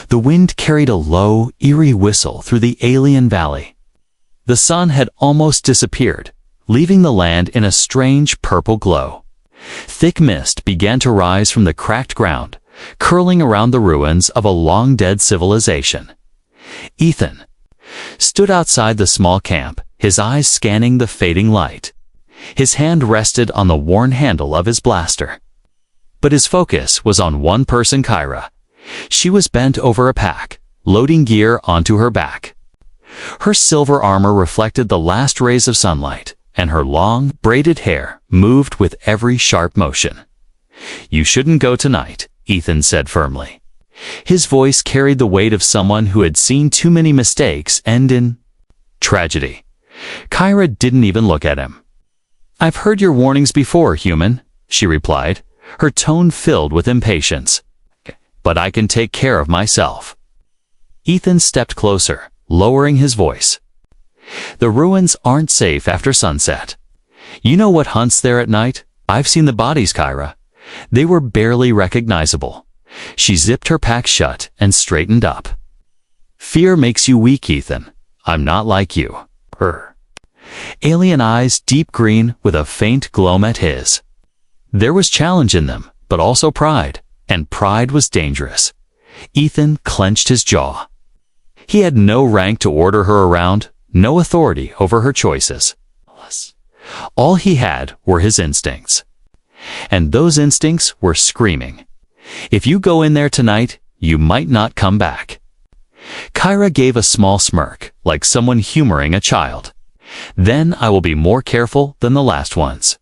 The wind carried a low, eerie whistle through the alien valley. The sun had almost disappeared, leaving the land in a strange purple glow. Thick mist began to rise from the cracked ground, curling around the ruins of a long-dead civilization. Ethan stood outside the small camp, his eyes scanning the fading light. His hand rested on the worn handle of his blaster. But his focus was on one person, Kyra. She was bent over a pack, loading gear onto her back. Her silver armor reflected the last rays of sunlight, and her long, braided hair moved with every sharp motion. "You shouldn't go tonight," Ethan said firmly. His voice carried the weight of someone who had seen too many mistakes end in tragedy. Kyra didn't even look at him. "I've heard your warnings before, human," she replied, her tone filled with impatience. "But I can take care of myself." Ethan stepped closer, lowering his voice. "The ruins aren't safe after sunset. You know what hunts there at night? I've seen the bodies, Kyra. They were barely recognizable." She zipped her pack shut and straightened up. "Fear makes you weak, Ethan. I'm not like you." Her alien eyes deep green with a faint glow met his. There was challenge in them, but also pride, and pride was dangerous. Ethan clenched his jaw. He had no rank to order her around, no authority over her choices. All he had were his instincts. And those instincts were screaming, "If you go in there tonight, you might not come back." Kyra gave a small smirk, like someone humoring a child. "Then I will be more careful than the last ones."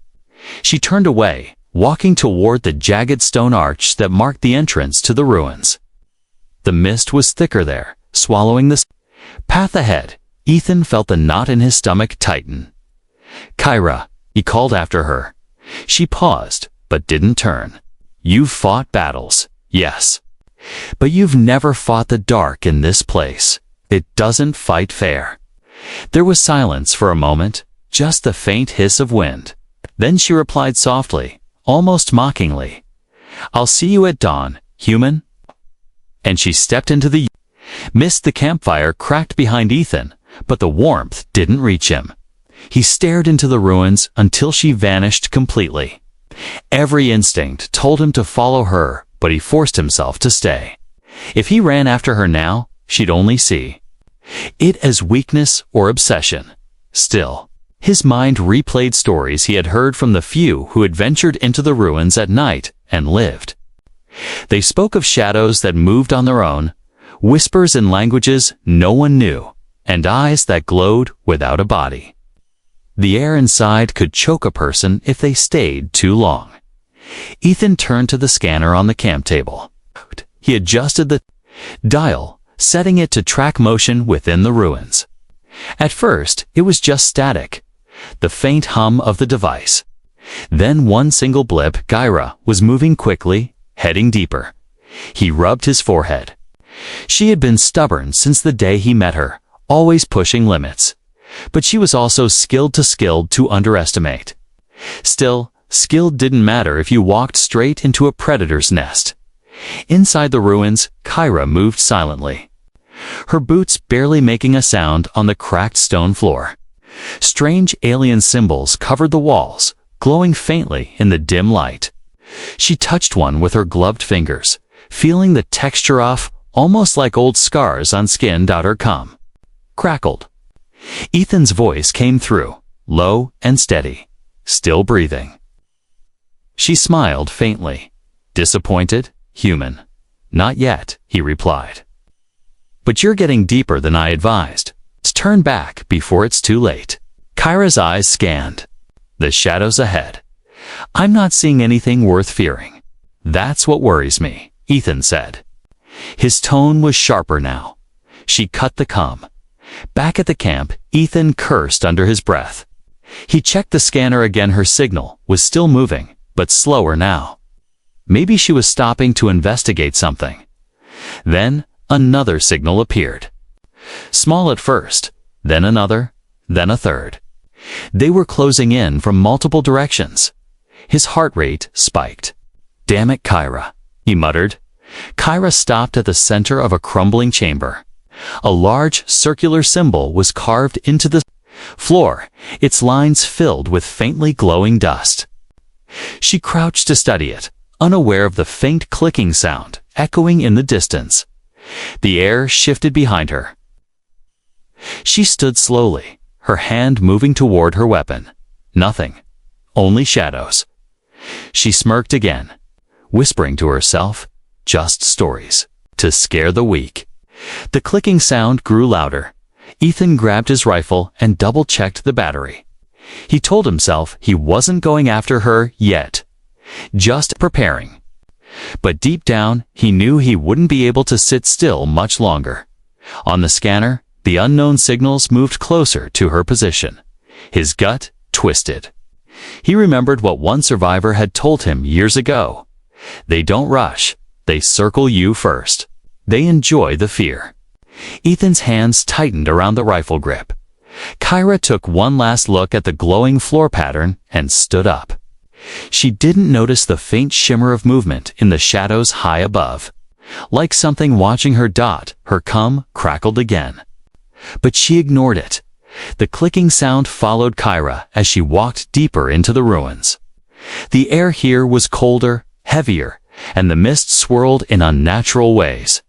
She turned away, walking toward the jagged stone arch that marked the entrance to the ruins. The mist was thicker there, swallowing the path ahead. Ethan felt the knot in his stomach tighten. "Kyra," he called after her. She paused, but didn't turn. "You've fought battles, yes. But you've never fought the dark in this place. It doesn't fight fair." There was silence for a moment, just the faint hiss of wind. Then she replied softly, almost mockingly, "I'll see you at dawn, human." And she stepped into the mist. The campfire cracked behind Ethan, but the warmth didn't reach him. He stared into the ruins until she vanished completely. Every instinct told him to follow her, but he forced himself to stay. If he ran after her now, she'd only see it as weakness or obsession. Still, his mind replayed stories he had heard from the few who had ventured into the ruins at night and lived. They spoke of shadows that moved on their own, whispers in languages no one knew, and eyes that glowed without a body. The air inside could choke a person if they stayed too long. Ethan turned to the scanner on the camp table. He adjusted the dial, setting it to track motion within the ruins. At first, it was just static, the faint hum of the device. Then one single blip. Kyra was moving quickly, heading deeper. He rubbed his forehead. She had been stubborn since the day he met her, always pushing limits. But she was also skilled to underestimate. Still, skill didn't matter if you walked straight into a predator's nest. Inside the ruins, Kyra moved silently, her boots barely making a sound on the cracked stone floor. Strange alien symbols covered the walls, glowing faintly in the dim light. She touched one with her gloved fingers, feeling the texture off, almost like old scars on skin. Her cum crackled. Ethan's voice came through, low and steady, still breathing. She smiled faintly. "Disappointed, human?" "Not yet," he replied. "But you're getting deeper than I advised. Turn back before it's too late." Kyra's eyes scanned the shadows ahead. "I'm not seeing anything worth fearing." "That's what worries me," Ethan said. His tone was sharper now. She cut the cum. Back at the camp, Ethan cursed under his breath. He checked the scanner again. Her signal was still moving, but slower now. Maybe she was stopping to investigate something. Then another signal appeared. Small at first, then another, then a third. They were closing in from multiple directions. His heart rate spiked. "Damn it, Kyra," he muttered. Kyra stopped at the center of a crumbling chamber. A large, circular symbol was carved into the floor, its lines filled with faintly glowing dust. She crouched to study it, unaware of the faint clicking sound echoing in the distance. The air shifted behind her. She stood slowly, her hand moving toward her weapon. Nothing. Only shadows. She smirked again, whispering to herself, "Just stories, to scare the weak." The clicking sound grew louder. Ethan grabbed his rifle and double-checked the battery. He told himself he wasn't going after her yet, just preparing. But deep down, he knew he wouldn't be able to sit still much longer. On the scanner, the unknown signals moved closer to her position. His gut twisted. He remembered what one survivor had told him years ago. They don't rush. They circle you first. They enjoy the fear. Ethan's hands tightened around the rifle grip. Kyra took one last look at the glowing floor pattern and stood up. She didn't notice the faint shimmer of movement in the shadows high above. Like something watching her dot, her cum crackled again. But she ignored it. The clicking sound followed Kyra as she walked deeper into the ruins. The air here was colder, heavier, and the mist swirled in unnatural ways.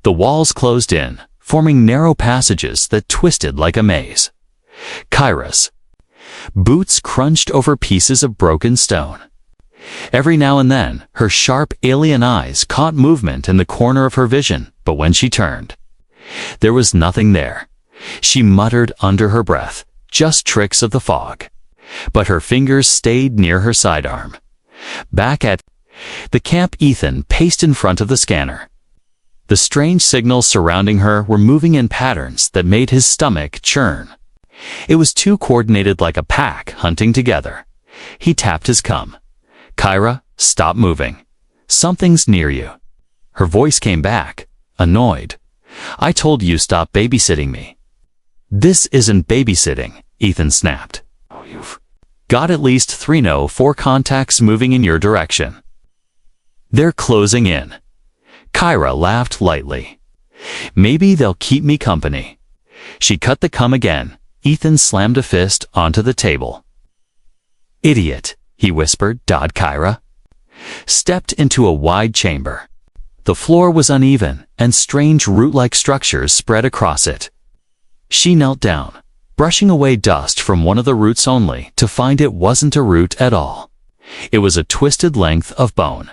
The walls closed in, forming narrow passages that twisted like a maze. Kyra's boots crunched over pieces of broken stone. Every now and then, her sharp alien eyes caught movement in the corner of her vision, but when she turned, there was nothing there. She muttered under her breath, "Just tricks of the fog." But her fingers stayed near her sidearm. Back at the camp, Ethan paced in front of the scanner. The strange signals surrounding her were moving in patterns that made his stomach churn. It was too coordinated, like a pack hunting together. He tapped his cum. "Kyra, stop moving. Something's near you." Her voice came back, annoyed. "I told you stop babysitting me." "This isn't babysitting," Ethan snapped. "You've got at least 4 contacts moving in your direction. They're closing in." Kyra laughed lightly. "Maybe they'll keep me company." She cut the cum again. Ethan slammed a fist onto the table. "Idiot," he whispered. Kyra stepped into a wide chamber. The floor was uneven, and strange root-like structures spread across it. She knelt down, brushing away dust from one of the roots only, to find it wasn't a root at all. It was a twisted length of bone.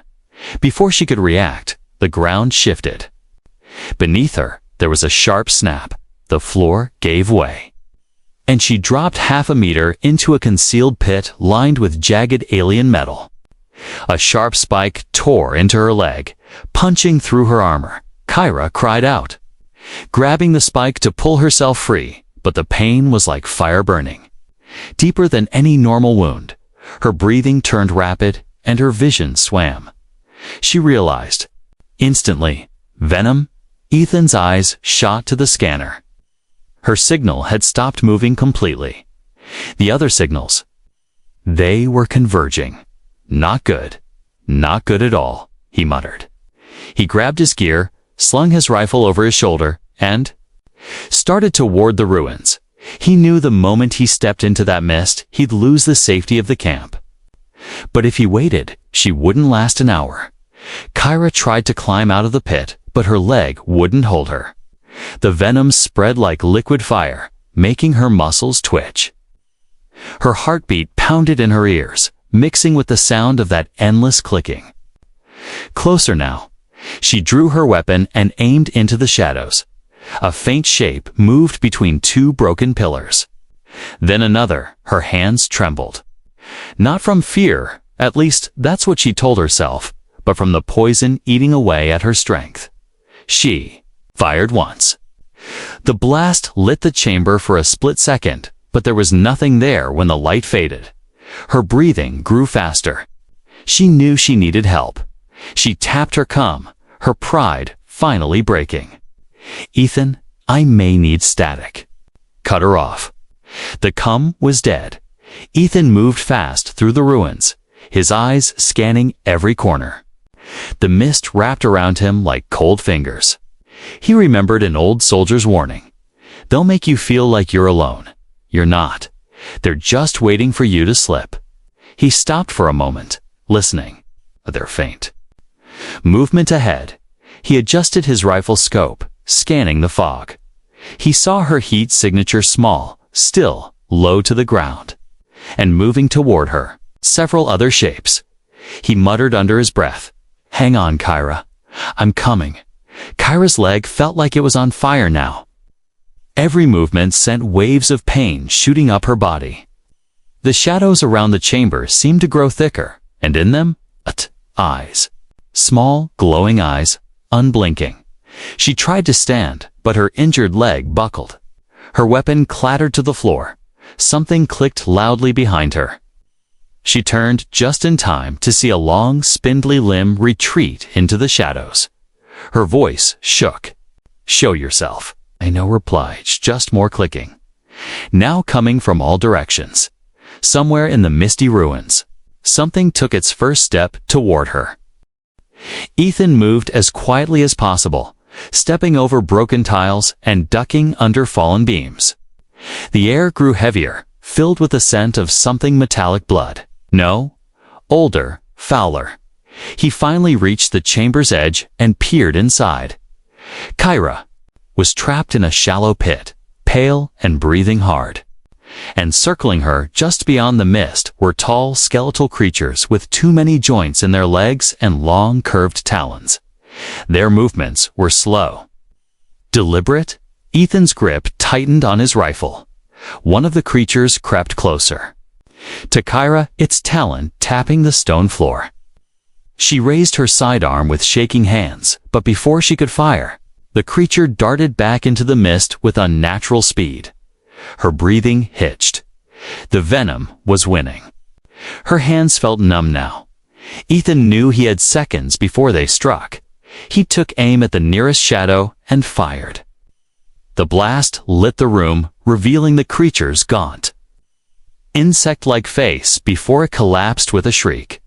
Before she could react, the ground shifted. Beneath her, there was a sharp snap. The floor gave way, and she dropped 1/2 meter into a concealed pit lined with jagged alien metal. A sharp spike tore into her leg, punching through her armor. Kyra cried out, grabbing the spike to pull herself free, but the pain was like fire burning, deeper than any normal wound. Her breathing turned rapid, and her vision swam. She realized, instantly, venom. Ethan's eyes shot to the scanner. Her signal had stopped moving completely. The other signals, they were converging. "Not good. Not good at all," he muttered. He grabbed his gear, slung his rifle over his shoulder, and started toward the ruins. He knew the moment he stepped into that mist, he'd lose the safety of the camp. But if he waited, she wouldn't last an hour. Kyra tried to climb out of the pit, but her leg wouldn't hold her. The venom spread like liquid fire, making her muscles twitch. Her heartbeat pounded in her ears, mixing with the sound of that endless clicking. Closer now. She drew her weapon and aimed into the shadows. A faint shape moved between 2 broken pillars. Then another. Her hands trembled. Not from fear, at least that's what she told herself, but from the poison eating away at her strength. She fired once. The blast lit the chamber for a split second, but there was nothing there when the light faded. Her breathing grew faster. She knew she needed help. She tapped her cum, her pride finally breaking. "Ethan, I may need static." Cut her off. The cum was dead. Ethan moved fast through the ruins, his eyes scanning every corner. The mist wrapped around him like cold fingers. He remembered an old soldier's warning. They'll make you feel like you're alone. You're not. They're just waiting for you to slip. He stopped for a moment, listening. They're faint. Movement ahead. He adjusted his rifle scope, scanning the fog. He saw her heat signature small, still, low to the ground. And moving toward her, several other shapes. He muttered under his breath, "Hang on, Kyra. I'm coming." Kyra's leg felt like it was on fire now. Every movement sent waves of pain shooting up her body. The shadows around the chamber seemed to grow thicker, and in them, eyes. Small, glowing eyes, unblinking. She tried to stand, but her injured leg buckled. Her weapon clattered to the floor. Something clicked loudly behind her. She turned just in time to see a long, spindly limb retreat into the shadows. Her voice shook. "Show yourself." No reply, just more clicking. Now coming from all directions. Somewhere in the misty ruins, something took its first step toward her. Ethan moved as quietly as possible, stepping over broken tiles and ducking under fallen beams. The air grew heavier, filled with the scent of something metallic blood. No, older, fouler. He finally reached the chamber's edge and peered inside. Kyra was trapped in a shallow pit, pale and breathing hard. And circling her just beyond the mist were tall skeletal creatures with too many joints in their legs and long curved talons. Their movements were slow. Deliberate, Ethan's grip tightened on his rifle. One of the creatures crept closer. To Kyra, its talon tapping the stone floor. She raised her sidearm with shaking hands, but before she could fire, the creature darted back into the mist with unnatural speed. Her breathing hitched. The venom was winning. Her hands felt numb now. Ethan knew he had seconds before they struck. He took aim at the nearest shadow and fired. The blast lit the room, revealing the creature's gaunt, insect-like face before it collapsed with a shriek.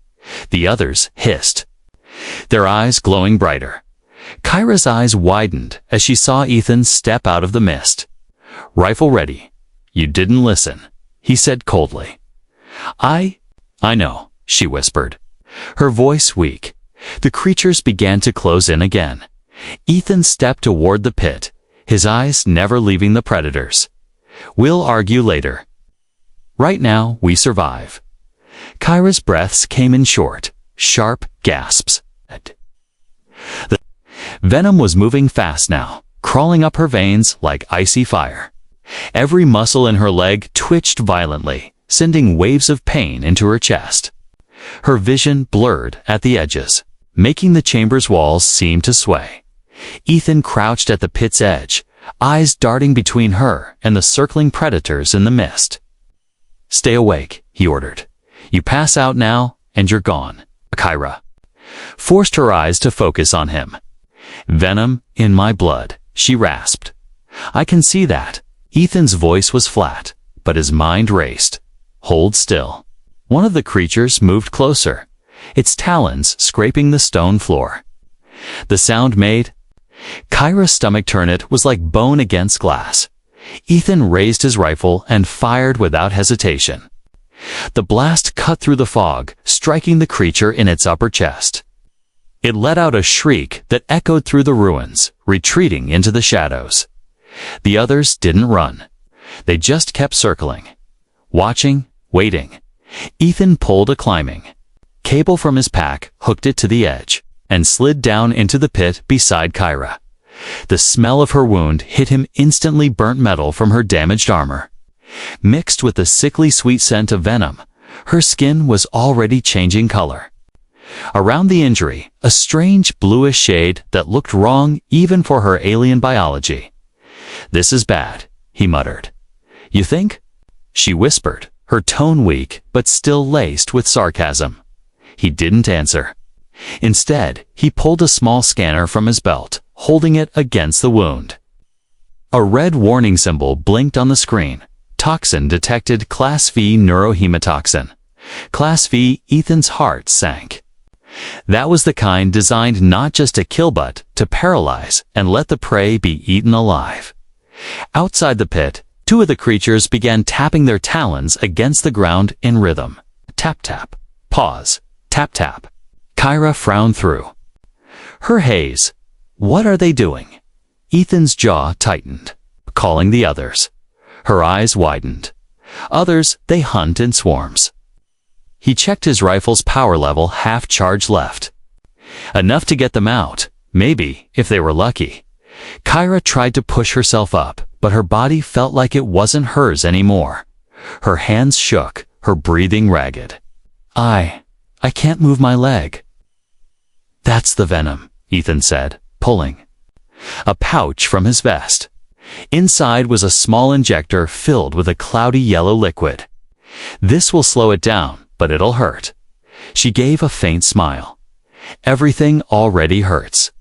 The others hissed, their eyes glowing brighter. Kyra's eyes widened as she saw Ethan step out of the mist. "Rifle ready." "You didn't listen," he said coldly. I know," she whispered, her voice weak. The creatures began to close in again. Ethan stepped toward the pit, his eyes never leaving the predators. "We'll argue later. Right now, we survive." Kyra's breaths came in short, sharp gasps. The venom was moving fast now, crawling up her veins like icy fire. Every muscle in her leg twitched violently, sending waves of pain into her chest. Her vision blurred at the edges, making the chamber's walls seem to sway. Ethan crouched at the pit's edge, eyes darting between her and the circling predators in the mist. "Stay awake," he ordered. "You pass out now, and you're gone." Kyra forced her eyes to focus on him. "Venom in my blood," she rasped. "I can see that." Ethan's voice was flat, but his mind raced. "Hold still." One of the creatures moved closer, its talons scraping the stone floor. The sound made Kyra's stomach turned was like bone against glass. Ethan raised his rifle and fired without hesitation. The blast cut through the fog, striking the creature in its upper chest. It let out a shriek that echoed through the ruins, retreating into the shadows. The others didn't run. They just kept circling, watching, waiting. Ethan pulled a climbing cable from his pack, hooked it to the edge, and slid down into the pit beside Kyra. The smell of her wound hit him instantly, burnt metal from her damaged armor. Mixed with the sickly sweet scent of venom, her skin was already changing color. Around the injury, a strange bluish shade that looked wrong even for her alien biology. "This is bad," he muttered. "You think?" she whispered, her tone weak but still laced with sarcasm. He didn't answer. Instead, he pulled a small scanner from his belt, holding it against the wound. A red warning symbol blinked on the screen. Toxin detected, Class V neurohematoxin. Class V. Ethan's heart sank. That was the kind designed not just to kill but to paralyze and let the prey be eaten alive. Outside the pit, two of the creatures began tapping their talons against the ground in rhythm. Tap tap, pause, tap tap. Kyra frowned through her haze. What are they doing? Ethan's jaw tightened, calling the others. Her eyes widened. Others, they hunt in swarms. He checked his rifle's power level, half charge left. Enough to get them out, maybe, if they were lucky. Kyra tried to push herself up, but her body felt like it wasn't hers anymore. Her hands shook, her breathing ragged. I can't move my leg. That's the venom, Ethan said, pulling a pouch from his vest. Inside was a small injector filled with a cloudy yellow liquid. This will slow it down, but it'll hurt. She gave a faint smile. Everything already hurts.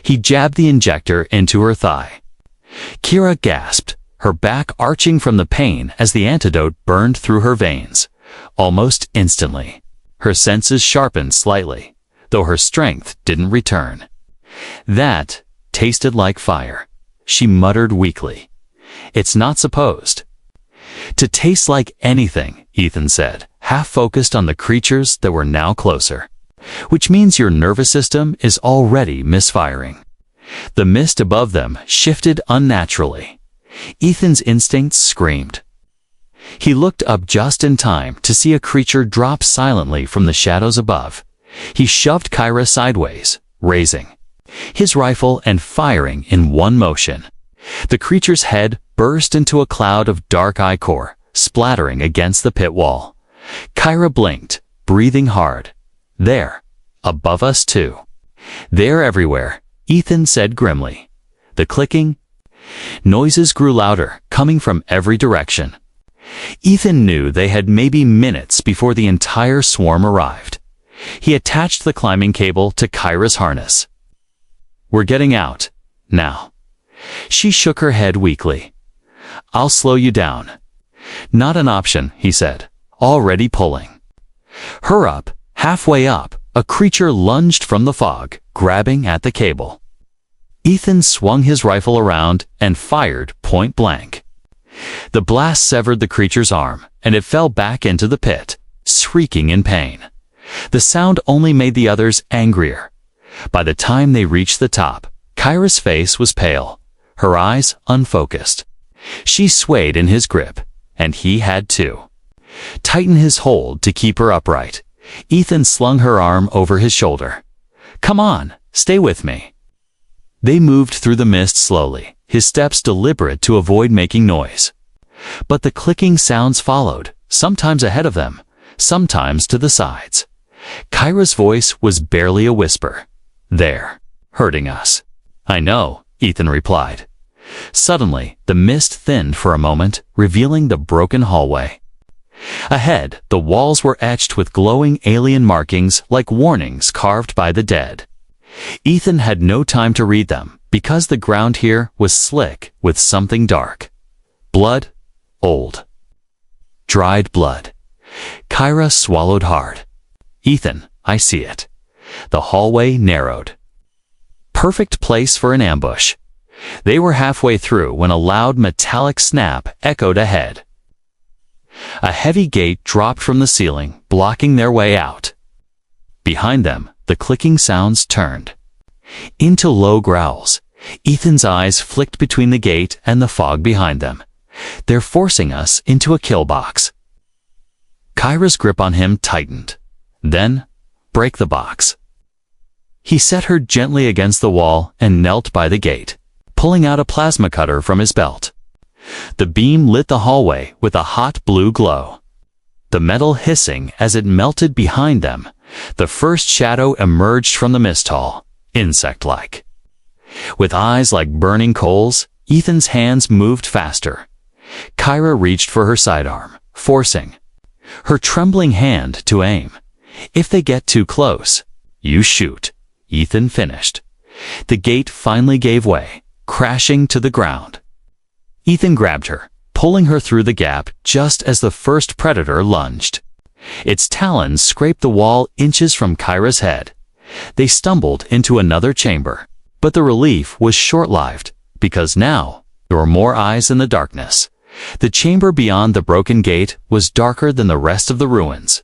He jabbed the injector into her thigh. Kira gasped, her back arching from the pain as the antidote burned through her veins. Almost instantly, her senses sharpened slightly, though her strength didn't return. That tasted like fire. She muttered weakly. It's not supposed to taste like anything, Ethan said, half focused on the creatures that were now closer. Which means your nervous system is already misfiring. The mist above them shifted unnaturally. Ethan's instincts screamed. He looked up just in time to see a creature drop silently from the shadows above. He shoved Kyra sideways, raising his rifle and firing in one motion. The creature's head burst into a cloud of dark ichor, splattering against the pit wall. Kyra blinked, breathing hard. There, above us too. They're everywhere, Ethan said grimly. The clicking noises grew louder, coming from every direction. Ethan knew they had maybe minutes before the entire swarm arrived. He attached the climbing cable to Kyra's harness. We're getting out, now. She shook her head weakly. I'll slow you down. Not an option, he said, already pulling her up. Halfway up, a creature lunged from the fog, grabbing at the cable. Ethan swung his rifle around and fired point blank. The blast severed the creature's arm, and it fell back into the pit, shrieking in pain. The sound only made the others angrier. By the time they reached the top, Kyra's face was pale, her eyes unfocused. She swayed in his grip, and he had to tighten his hold to keep her upright. Ethan slung her arm over his shoulder. Come on, stay with me. They moved through the mist slowly, his steps deliberate to avoid making noise. But the clicking sounds followed, sometimes ahead of them, sometimes to the sides. Kyra's voice was barely a whisper. They're hurting us. I know, Ethan replied. Suddenly, the mist thinned for a moment, revealing the broken hallway. Ahead, the walls were etched with glowing alien markings like warnings carved by the dead. Ethan had no time to read them, because the ground here was slick with something dark. Blood, old, dried blood. Kyra swallowed hard. Ethan, I see it. The hallway narrowed. Perfect place for an ambush. They were halfway through when a loud metallic snap echoed ahead. A heavy gate dropped from the ceiling, blocking their way out. Behind them, the clicking sounds turned into low growls. Ethan's eyes flicked between the gate and the fog behind them. They're forcing us into a kill box. Kyra's grip on him tightened. Then, break the box. He set her gently against the wall and knelt by the gate, pulling out a plasma cutter from his belt. The beam lit the hallway with a hot blue glow. The metal hissing as it melted behind them, the first shadow emerged from the mist hall, insect-like. With eyes like burning coals, Ethan's hands moved faster. Kyra reached for her sidearm, forcing her trembling hand to aim. If they get too close, you shoot, Ethan finished. The gate finally gave way, crashing to the ground. Ethan grabbed her, pulling her through the gap just as the first predator lunged. Its talons scraped the wall inches from Kyra's head. They stumbled into another chamber, but the relief was short-lived, because now there were more eyes in the darkness. The chamber beyond the broken gate was darker than the rest of the ruins.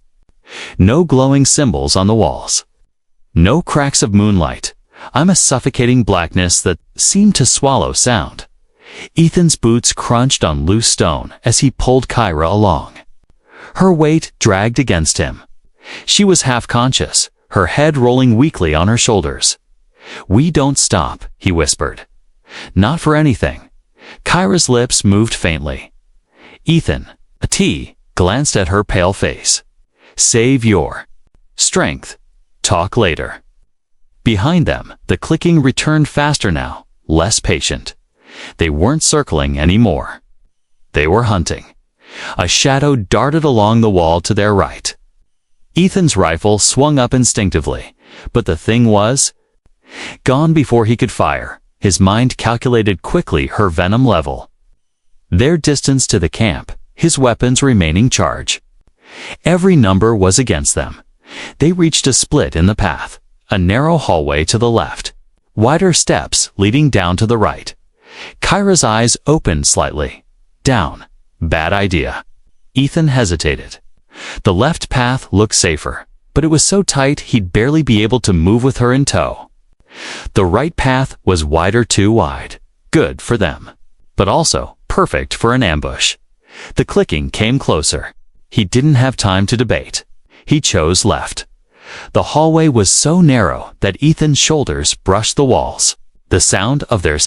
No glowing symbols on the walls. No cracks of moonlight. I'm a suffocating blackness that seemed to swallow sound. Ethan's boots crunched on loose stone as he pulled Kyra along. Her weight dragged against him. She was half-conscious, her head rolling weakly on her shoulders. "We don't stop," he whispered. "Not for anything." Kyra's lips moved faintly. Ethan, a T, glanced at her pale face. "Save your strength. Talk later." Behind them, the clicking returned faster now, less patient. They weren't circling anymore. They were hunting. A shadow darted along the wall to their right. Ethan's rifle swung up instinctively, but the thing was gone before he could fire. His mind calculated quickly her venom level. Their distance to the camp, his weapons remaining charge. Every number was against them. They reached a split in the path, a narrow hallway to the left, wider steps leading down to the right. Kyra's eyes opened slightly. Down. Bad idea. Ethan hesitated. The left path looked safer, but it was so tight he'd barely be able to move with her in tow. The right path was wider, too wide. Good for them, but also perfect for an ambush. The clicking came closer. He didn't have time to debate. He chose left. The hallway was so narrow that Ethan's shoulders brushed the walls. The sound of their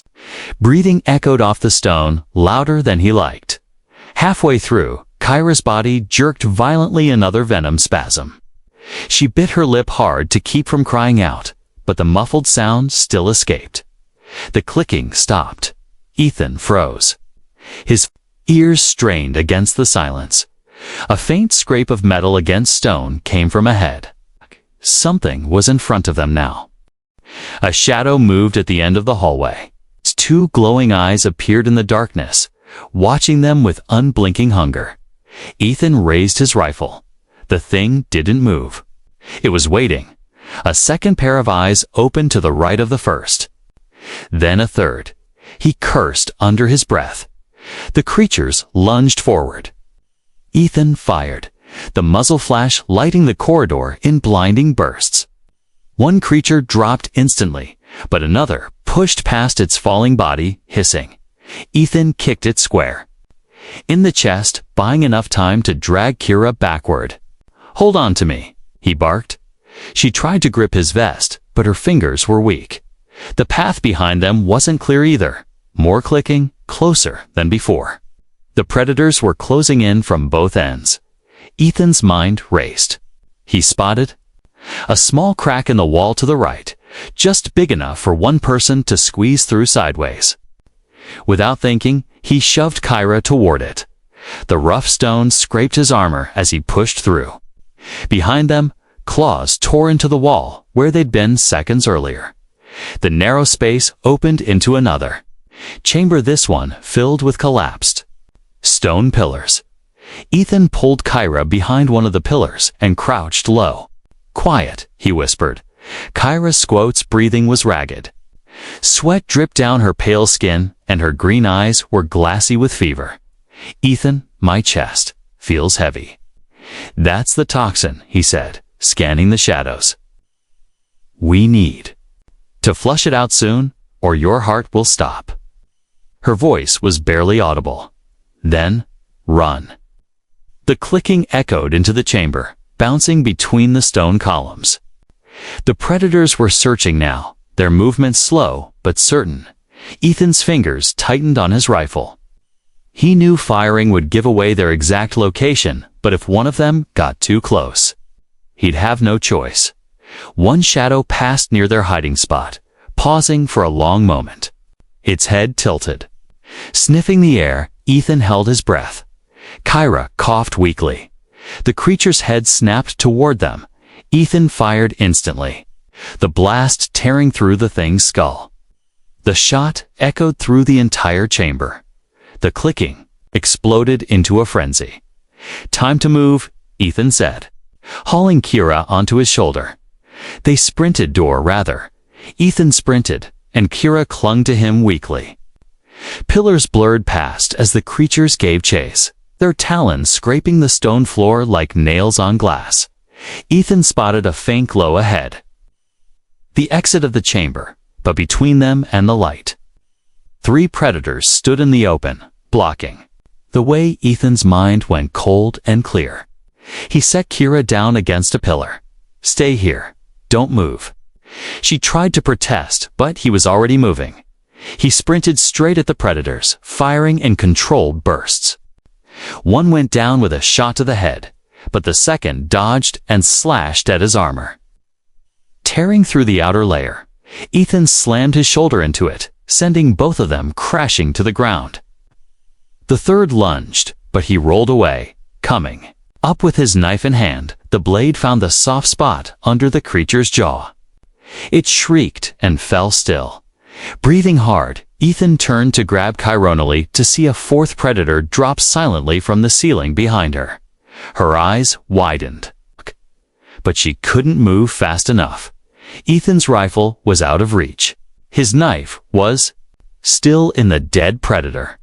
breathing echoed off the stone, louder than he liked. Halfway through, Kyra's body jerked violently, another venom spasm. She bit her lip hard to keep from crying out, but the muffled sound still escaped. The clicking stopped. Ethan froze. His ears strained against the silence. A faint scrape of metal against stone came from ahead. Something was in front of them now. A shadow moved at the end of the hallway. Its two glowing eyes appeared in the darkness, watching them with unblinking hunger. Ethan raised his rifle. The thing didn't move. It was waiting. A second pair of eyes opened to the right of the first. Then a third. He cursed under his breath. The creatures lunged forward. Ethan fired, the muzzle flash lighting the corridor in blinding bursts. One creature dropped instantly, but another pushed past its falling body, hissing. Ethan kicked it square in the chest, buying enough time to drag Kyra backward. "Hold on to me," he barked. She tried to grip his vest, but her fingers were weak. The path behind them wasn't clear either. More clicking, closer than before. The predators were closing in from both ends. Ethan's mind raced. He spotted a small crack in the wall to the right, just big enough for one person to squeeze through sideways. Without thinking, he shoved Kyra toward it. The rough stone scraped his armor as he pushed through. Behind them, claws tore into the wall where they'd been seconds earlier. The narrow space opened into another chamber, this one filled with collapsed stone pillars. Ethan pulled Kyra behind one of the pillars and crouched low. "Quiet," he whispered. Kyra's squat's breathing was ragged. Sweat dripped down her pale skin, and her green eyes were glassy with fever. "Ethan, my chest feels heavy." "That's the toxin," he said, scanning the shadows. "We need to flush it out soon, or your heart will stop." Her voice was barely audible. Then, "Run." The clicking echoed into the chamber, bouncing between the stone columns. The predators were searching now, their movements slow but certain. Ethan's fingers tightened on his rifle. He knew firing would give away their exact location, but if one of them got too close, he'd have no choice. One shadow passed near their hiding spot, pausing for a long moment. Its head tilted. Sniffing the air, Ethan held his breath. Kyra coughed weakly. The creature's head snapped toward them. Ethan fired instantly, the blast tearing through the thing's skull. The shot echoed through the entire chamber. The clicking exploded into a frenzy. "Time to move," Ethan said, hauling Kira onto his shoulder. They sprinted rather. Ethan sprinted, and Kira clung to him weakly. Pillars blurred past as the creatures gave chase, their talons scraping the stone floor like nails on glass. Ethan spotted a faint glow ahead. The exit of the chamber, but between them and the light, 3 predators stood in the open, blocking. The way Ethan's mind went cold and clear. He set Kira down against a pillar. Stay here. Don't move. She tried to protest, but he was already moving. He sprinted straight at the predators, firing in controlled bursts. One went down with a shot to the head, but the second dodged and slashed at his armor. Tearing through the outer layer, Ethan slammed his shoulder into it, sending both of them crashing to the ground. The third lunged, but he rolled away, coming. Up with his knife in hand, the blade found the soft spot under the creature's jaw. It shrieked and fell still. Breathing hard, Ethan turned to grab chironally to see a 4th predator drop silently from the ceiling behind her. Her eyes widened. But she couldn't move fast enough. Ethan's rifle was out of reach. His knife was still in the dead predator.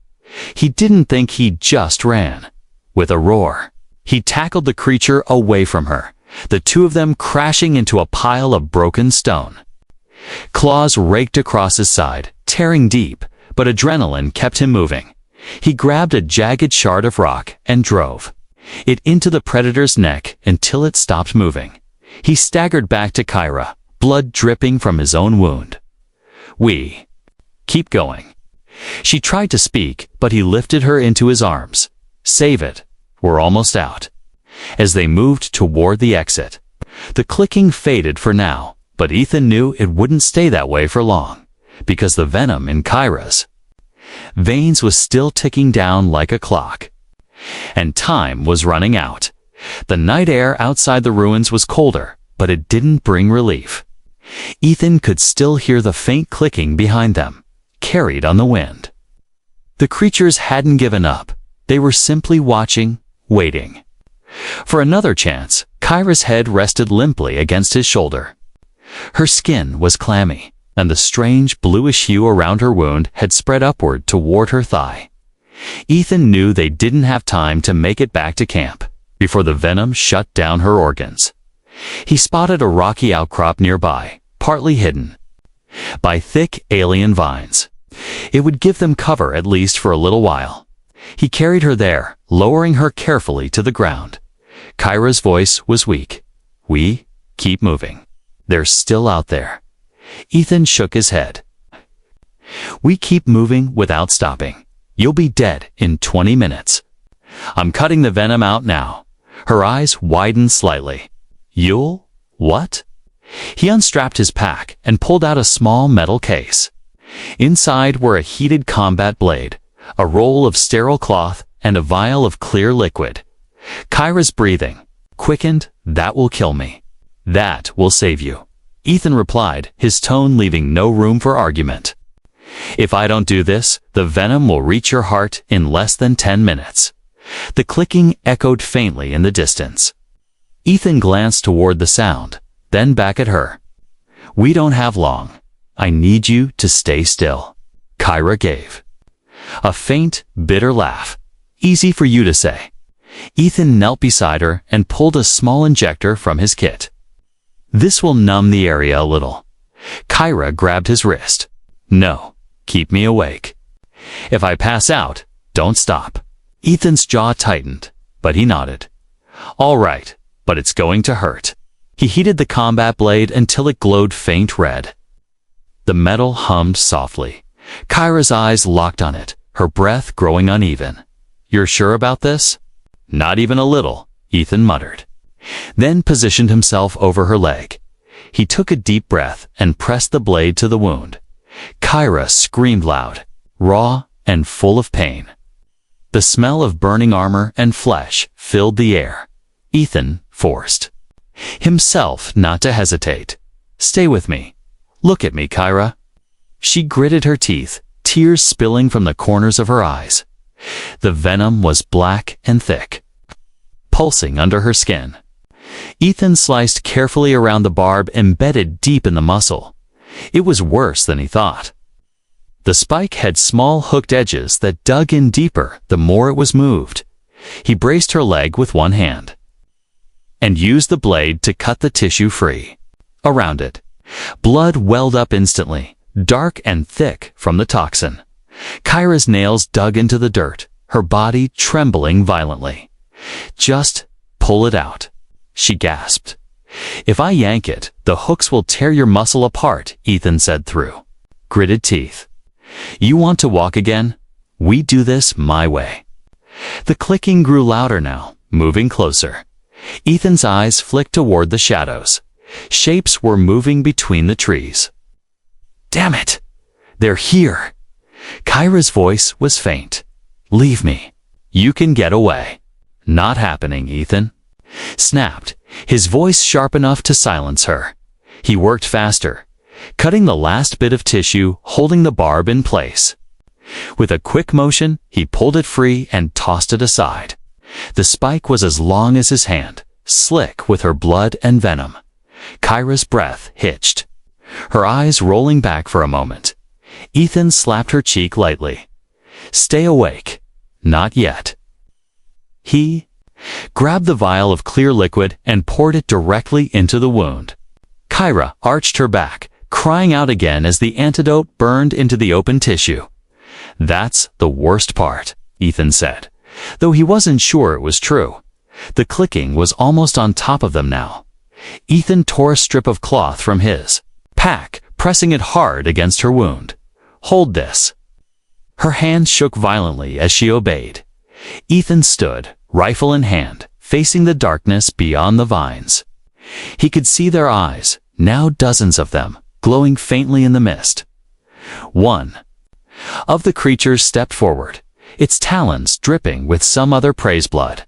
He didn't think he just ran. With a roar, he tackled the creature away from her, the 2 of them crashing into a pile of broken stone. Claws raked across his side, tearing deep, but adrenaline kept him moving. He grabbed a jagged shard of rock and drove it into the predator's neck until it stopped moving. He staggered back to Kira, blood dripping from his own wound. "We keep going." She tried to speak, but he lifted her into his arms. "Save it. We're almost out." As they moved toward the exit, the clicking faded for now, but Ethan knew it wouldn't stay that way for long, because the venom in Kira's veins was still ticking down like a clock. And time was running out. The night air outside the ruins was colder, but it didn't bring relief. Ethan could still hear the faint clicking behind them, carried on the wind. The creatures hadn't given up. They were simply watching, waiting for another chance. Kira's head rested limply against his shoulder. Her skin was clammy, and the strange bluish hue around her wound had spread upward toward her thigh. Ethan knew they didn't have time to make it back to camp before the venom shut down her organs. He spotted a rocky outcrop nearby, partly hidden by thick alien vines. It would give them cover at least for a little while. He carried her there, lowering her carefully to the ground. Kira's voice was weak. "We keep moving. They're still out there." Ethan shook his head. "We keep moving without stopping. You'll be dead in 20 minutes. I'm cutting the venom out now." Her eyes widened slightly. "You'll what?" He unstrapped his pack and pulled out a small metal case. Inside were a heated combat blade, a roll of sterile cloth, and a vial of clear liquid. Kira's breathing quickened. "That will kill me. That will save you," Ethan replied, his tone leaving no room for argument. "If I don't do this, the venom will reach your heart in less than 10 minutes. The clicking echoed faintly in the distance. Ethan glanced toward the sound, then back at her. "We don't have long. I need you to stay still." Kira gave a faint, bitter laugh. "Easy for you to say." Ethan knelt beside her and pulled a small injector from his kit. "This will numb the area a little." Kira grabbed his wrist. "No, keep me awake. If I pass out, don't stop." Ethan's jaw tightened, but he nodded. "All right, but it's going to hurt." He heated the combat blade until it glowed faint red. The metal hummed softly. Kira's eyes locked on it, her breath growing uneven. "You're sure about this?" "Not even a little," Ethan muttered, then positioned himself over her leg. He took a deep breath and pressed the blade to the wound. Kira screamed loud, raw and full of pain. The smell of burning armor and flesh filled the air. Ethan forced himself not to hesitate. "Stay with me. Look at me, Kira." She gritted her teeth, tears spilling from the corners of her eyes. The venom was black and thick, pulsing under her skin. Ethan sliced carefully around the barb embedded deep in the muscle. It was worse than he thought. The spike had small hooked edges that dug in deeper the more it was moved. He braced her leg with one hand and used the blade to cut the tissue free. Around it, blood welled up instantly, dark and thick from the toxin. Kyra's nails dug into the dirt, her body trembling violently. "Just pull it out," she gasped. "If I yank it, the hooks will tear your muscle apart," Ethan said through gritted teeth. "You want to walk again? We do this my way." The clicking grew louder now, moving closer. Ethan's eyes flicked toward the shadows. Shapes were moving between the trees. "Damn it! They're here!" Kyra's voice was faint. "Leave me. You can get away." "Not happening, Ethan," snapped, his voice sharp enough to silence her. He worked faster, cutting the last bit of tissue, holding the barb in place. With a quick motion, he pulled it free and tossed it aside. The spike was as long as his hand, slick with her blood and venom. Kyra's breath hitched, her eyes rolling back for a moment. Ethan slapped her cheek lightly. "Stay awake." "Not yet." He grabbed the vial of clear liquid and poured it directly into the wound. Kyra arched her back, crying out again as the antidote burned into the open tissue. "That's the worst part," Ethan said, though he wasn't sure it was true. The clicking was almost on top of them now. Ethan tore a strip of cloth from his pack, pressing it hard against her wound. "Hold this." Her hand shook violently as she obeyed. Ethan stood, rifle in hand, facing the darkness beyond the vines. He could see their eyes, now dozens of them, glowing faintly in the mist. One of the creatures stepped forward, its talons dripping with some other prey's blood.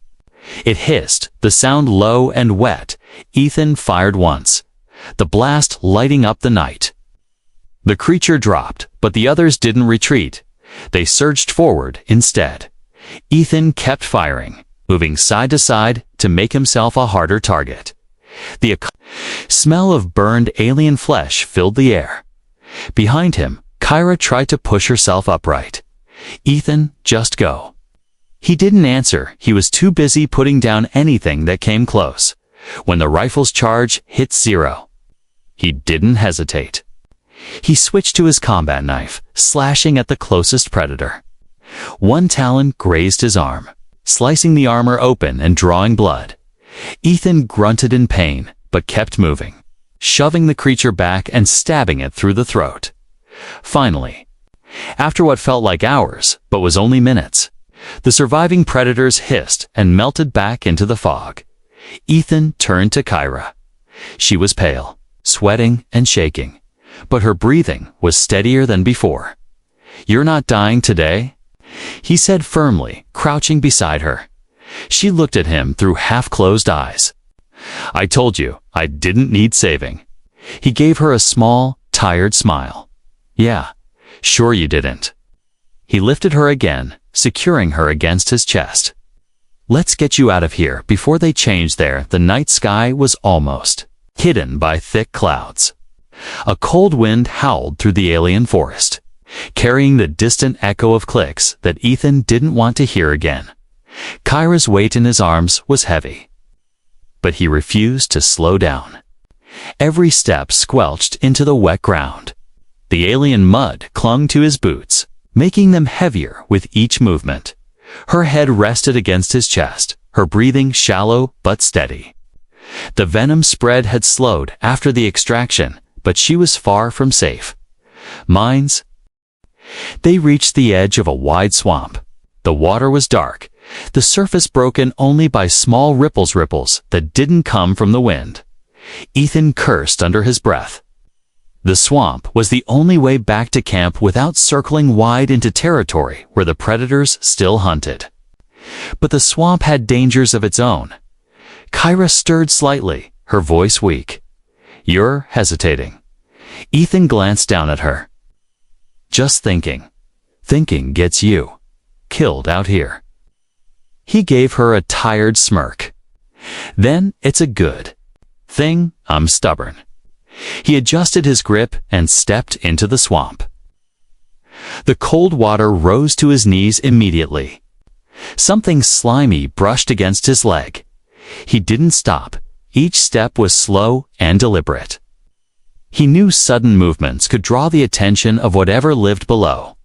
It hissed, the sound low and wet. Ethan fired once, the blast lighting up the night. The creature dropped, but the others didn't retreat. They surged forward instead. Ethan kept firing, moving side to side to make himself a harder target. The smell of burned alien flesh filled the air. Behind him, Kyra tried to push herself upright. "Ethan, just go." He didn't answer. He was too busy putting down anything that came close. When the rifle's charge hit zero, he didn't hesitate. He switched to his combat knife, slashing at the closest predator. One talon grazed his arm, slicing the armor open and drawing blood. Ethan grunted in pain, but kept moving, shoving the creature back and stabbing it through the throat. Finally, after what felt like hours, but was only minutes, the surviving predators hissed and melted back into the fog. Ethan turned to Kyra. She was pale, sweating and shaking, but her breathing was steadier than before. "You're not dying today?" he said firmly, crouching beside her. She looked at him through half-closed eyes. "I told you I didn't need saving." He gave her a small, tired smile. "Yeah, sure you didn't." He lifted her again, securing her against his chest. "Let's get you out of here before they change there." The night sky was almost hidden by thick clouds. A cold wind howled through the alien forest, carrying the distant echo of clicks that Ethan didn't want to hear again. Kyra's weight in his arms was heavy, but he refused to slow down. Every step squelched into the wet ground. The alien mud clung to his boots, making them heavier with each movement. Her head rested against his chest, her breathing shallow but steady. The venom spread had slowed after the extraction, but she was far from safe. Mines. They reached the edge of a wide swamp. The water was dark, the surface broken only by small ripples that didn't come from the wind. Ethan cursed under his breath. The swamp was the only way back to camp without circling wide into territory where the predators still hunted. But the swamp had dangers of its own. Kyra stirred slightly, her voice weak. "You're hesitating." Ethan glanced down at her. "Just thinking. Thinking gets you killed out here." He gave her a tired smirk. Then it's a good thing I'm stubborn. He adjusted his grip and stepped into the swamp. The cold water rose to his knees immediately. Something slimy brushed against his leg. He didn't stop. Each step was slow and deliberate. He knew sudden movements could draw the attention of whatever lived below.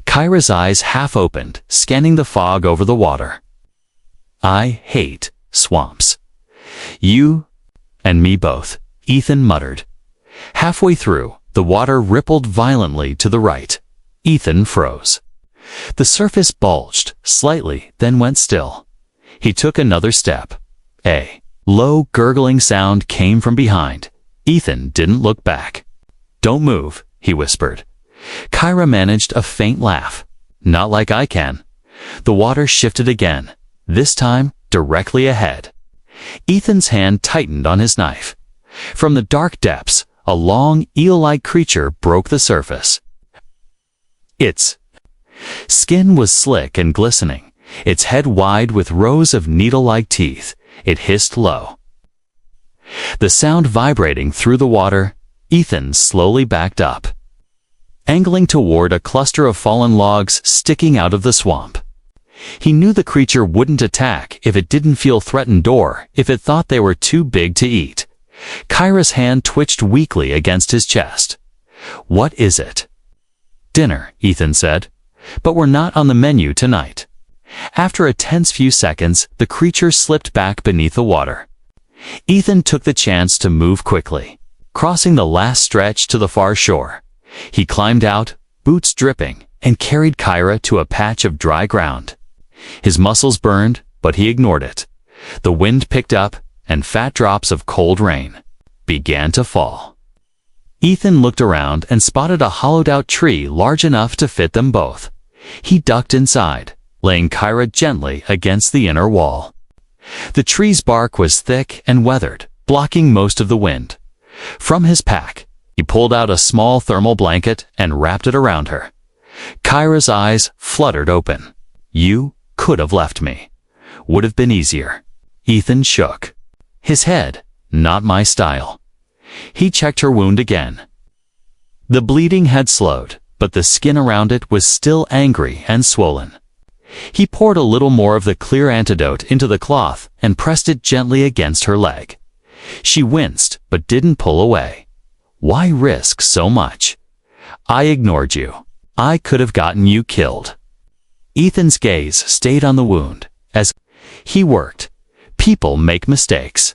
Kyra's eyes half opened, scanning the fog over the water. "I hate swamps. You and me both," Ethan muttered. Halfway through, the water rippled violently to the right. Ethan froze. The surface bulged slightly, then went still. He took another step. A low, gurgling sound came from behind. Ethan didn't look back. "Don't move," he whispered. Kyra managed a faint laugh. "Not like I can." The water shifted again, this time directly ahead. Ethan's hand tightened on his knife. From the dark depths, a long, eel-like creature broke the surface. Its skin was slick and glistening, its head wide with rows of needle-like teeth. It hissed low. The sound vibrating through the water, Ethan slowly backed up, angling toward a cluster of fallen logs sticking out of the swamp. He knew the creature wouldn't attack if it didn't feel threatened or if it thought they were too big to eat. Kyra's hand twitched weakly against his chest. "What is it?" "Dinner," Ethan said. "But we're not on the menu tonight." After a tense few seconds, the creature slipped back beneath the water. Ethan took the chance to move quickly, crossing the last stretch to the far shore. He climbed out, boots dripping, and carried Kyra to a patch of dry ground. His muscles burned, but he ignored it. The wind picked up, and fat drops of cold rain began to fall. Ethan looked around and spotted a hollowed-out tree large enough to fit them both. He ducked inside, laying Kyra gently against the inner wall. The tree's bark was thick and weathered, blocking most of the wind. From his pack, he pulled out a small thermal blanket and wrapped it around her. Kyra's eyes fluttered open. "You could have left me. Would have been easier." Ethan shook his head. "Not my style." He checked her wound again. The bleeding had slowed, but the skin around it was still angry and swollen. He poured a little more of the clear antidote into the cloth and pressed it gently against her leg. She winced, but didn't pull away. "Why risk so much? I ignored you. I could have gotten you killed." Ethan's gaze stayed on the wound. As he worked, people make mistakes.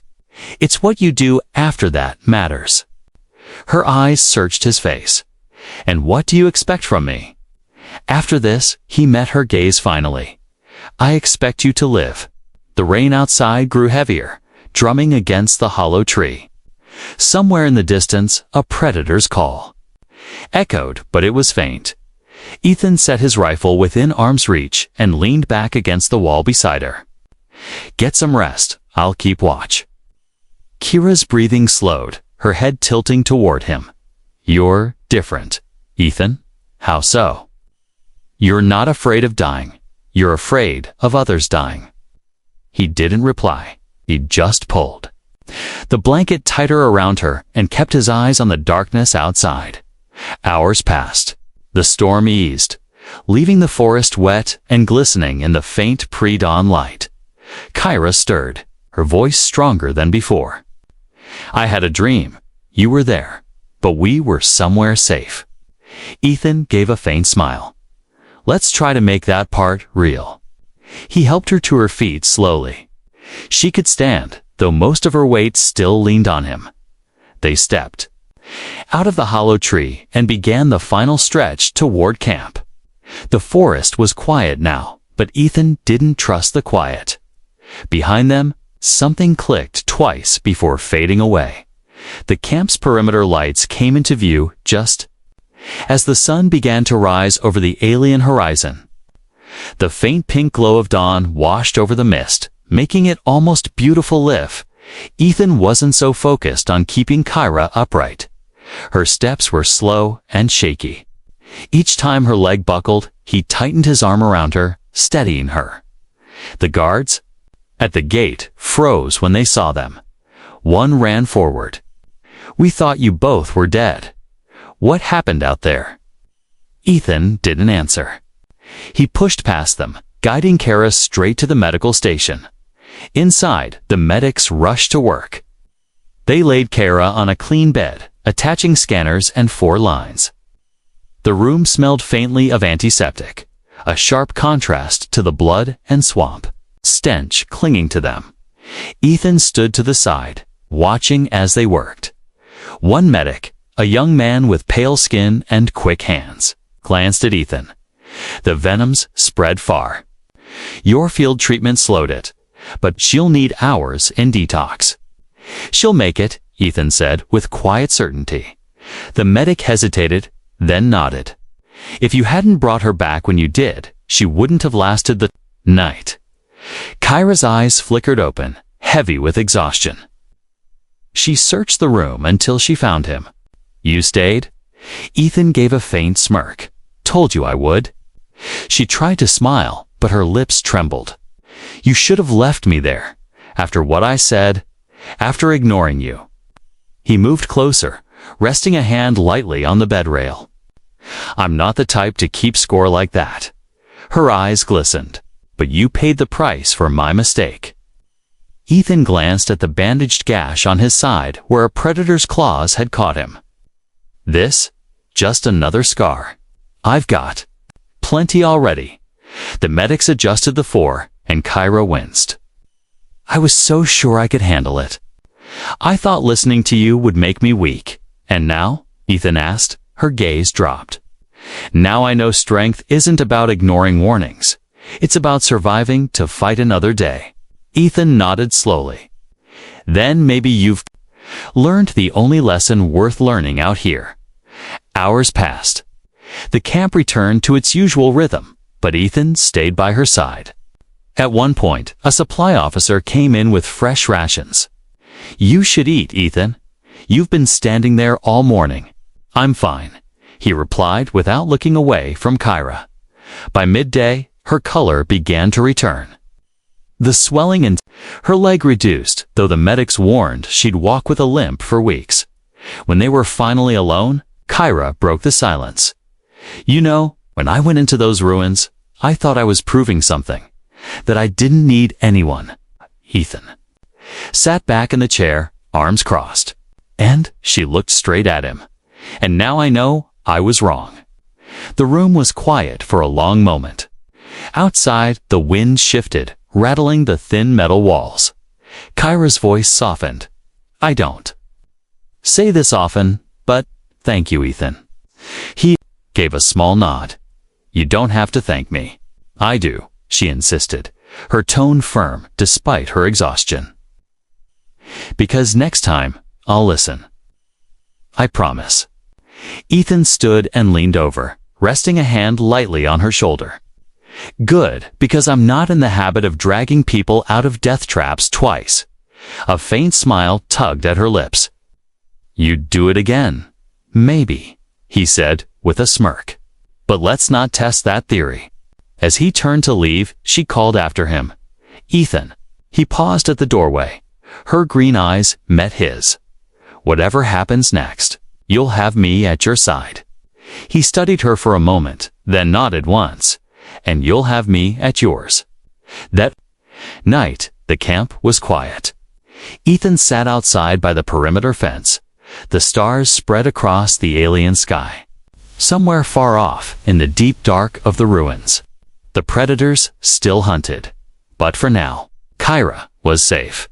It's what you do after that matters. Her eyes searched his face. "And what do you expect from me?" After this, he met her gaze finally. "I expect you to live." The rain outside grew heavier, drumming against the hollow tree. Somewhere in the distance, a predator's call echoed, but it was faint. Ethan set his rifle within arm's reach and leaned back against the wall beside her. "Get some rest. I'll keep watch." Kyra's breathing slowed, her head tilting toward him. "You're different, Ethan. How so?" "You're not afraid of dying. You're afraid of others dying." He didn't reply. He just pulled the blanket tighter around her and kept his eyes on the darkness outside. Hours passed. The storm eased, leaving the forest wet and glistening in the faint pre-dawn light. Kyra stirred, her voice stronger than before. "I had a dream. You were there, but we were somewhere safe." Ethan gave a faint smile. "Let's try to make that part real." He helped her to her feet slowly. She could stand, though most of her weight still leaned on him. They stepped out of the hollow tree and began the final stretch toward camp. The forest was quiet now, but Ethan didn't trust the quiet. Behind them, something clicked twice before fading away. The camp's perimeter lights came into view just as the sun began to rise over the alien horizon. The faint pink glow of dawn washed over the mist, making it almost beautiful if Ethan wasn't so focused on keeping Kyra upright. Her steps were slow and shaky. Each time her leg buckled, he tightened his arm around her, steadying her. The guards at the gate froze when they saw them. One ran forward. "We thought you both were dead. What happened out there?" Ethan didn't answer. He pushed past them, guiding Kara straight to the medical station. Inside, the medics rushed to work. They laid Kara on a clean bed, attaching scanners and 4 lines. The room smelled faintly of antiseptic, a sharp contrast to the blood and swamp stench clinging to them. Ethan stood to the side, watching as they worked. One medic, a young man with pale skin and quick hands, glanced at Ethan. The venoms spread far. "Your field treatment slowed it, but she'll need hours in detox." "She'll make it," Ethan said with quiet certainty. The medic hesitated, then nodded. "If you hadn't brought her back when you did, she wouldn't have lasted the night." Kyra's eyes flickered open, heavy with exhaustion. She searched the room until she found him. "You stayed?" Ethan gave a faint smirk. "Told you I would." She tried to smile, but her lips trembled. "You should have left me there. After what I said, after ignoring you." He moved closer, resting a hand lightly on the bed rail. "I'm not the type to keep score like that." Her eyes glistened. "But you paid the price for my mistake." Ethan glanced at the bandaged gash on his side where a predator's claws had caught him. "This? Just another scar. I've got plenty already." The medics adjusted the 4, and Kyra winced. "I was so sure I could handle it. I thought listening to you would make me weak. And now?" Ethan asked. Her gaze dropped. "Now I know strength isn't about ignoring warnings. It's about surviving to fight another day." Ethan nodded slowly. "Then maybe you've learned the only lesson worth learning out here." Hours passed. The camp returned to its usual rhythm, but Ethan stayed by her side. At one point, a supply officer came in with fresh rations. "You should eat, Ethan. You've been standing there all morning." "I'm fine," he replied without looking away from Kyra. By midday, her color began to return. The swelling in her leg reduced, though the medics warned she'd walk with a limp for weeks. When they were finally alone, Kyra broke the silence. "You know, when I went into those ruins, I thought I was proving something. That I didn't need anyone." Ethan sat back in the chair, arms crossed. And she looked straight at him. "And now I know I was wrong." The room was quiet for a long moment. Outside, the wind shifted, rattling the thin metal walls. Kyra's voice softened. "I don't say this often, but thank you, Ethan." He gave a small nod. "You don't have to thank me." "I do," she insisted, her tone firm despite her exhaustion. "Because next time, I'll listen. I promise." Ethan stood and leaned over, resting a hand lightly on her shoulder. "Good, because I'm not in the habit of dragging people out of death traps twice." A faint smile tugged at her lips. "You'd do it again." "Maybe," he said with a smirk. "But let's not test that theory." As he turned to leave, she called after him. "Ethan." He paused at the doorway. Her green eyes met his. "Whatever happens next, you'll have me at your side." He studied her for a moment, then nodded once. "And you'll have me at yours." That night, the camp was quiet. Ethan sat outside by the perimeter fence. The stars spread across the alien sky. Somewhere far off, in the deep dark of the ruins, the predators still hunted. But for now, Kyra was safe.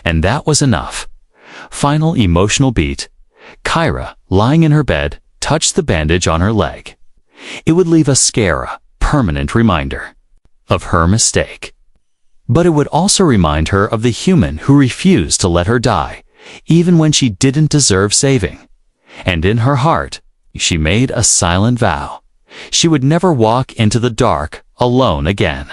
And that was enough. Final emotional beat. Kyra, lying in her bed, touched the bandage on her leg. It would leave a scare, a permanent reminder of her mistake. But it would also remind her of the human who refused to let her die, even when she didn't deserve saving. And in her heart, she made a silent vow. She would never walk into the dark alone again.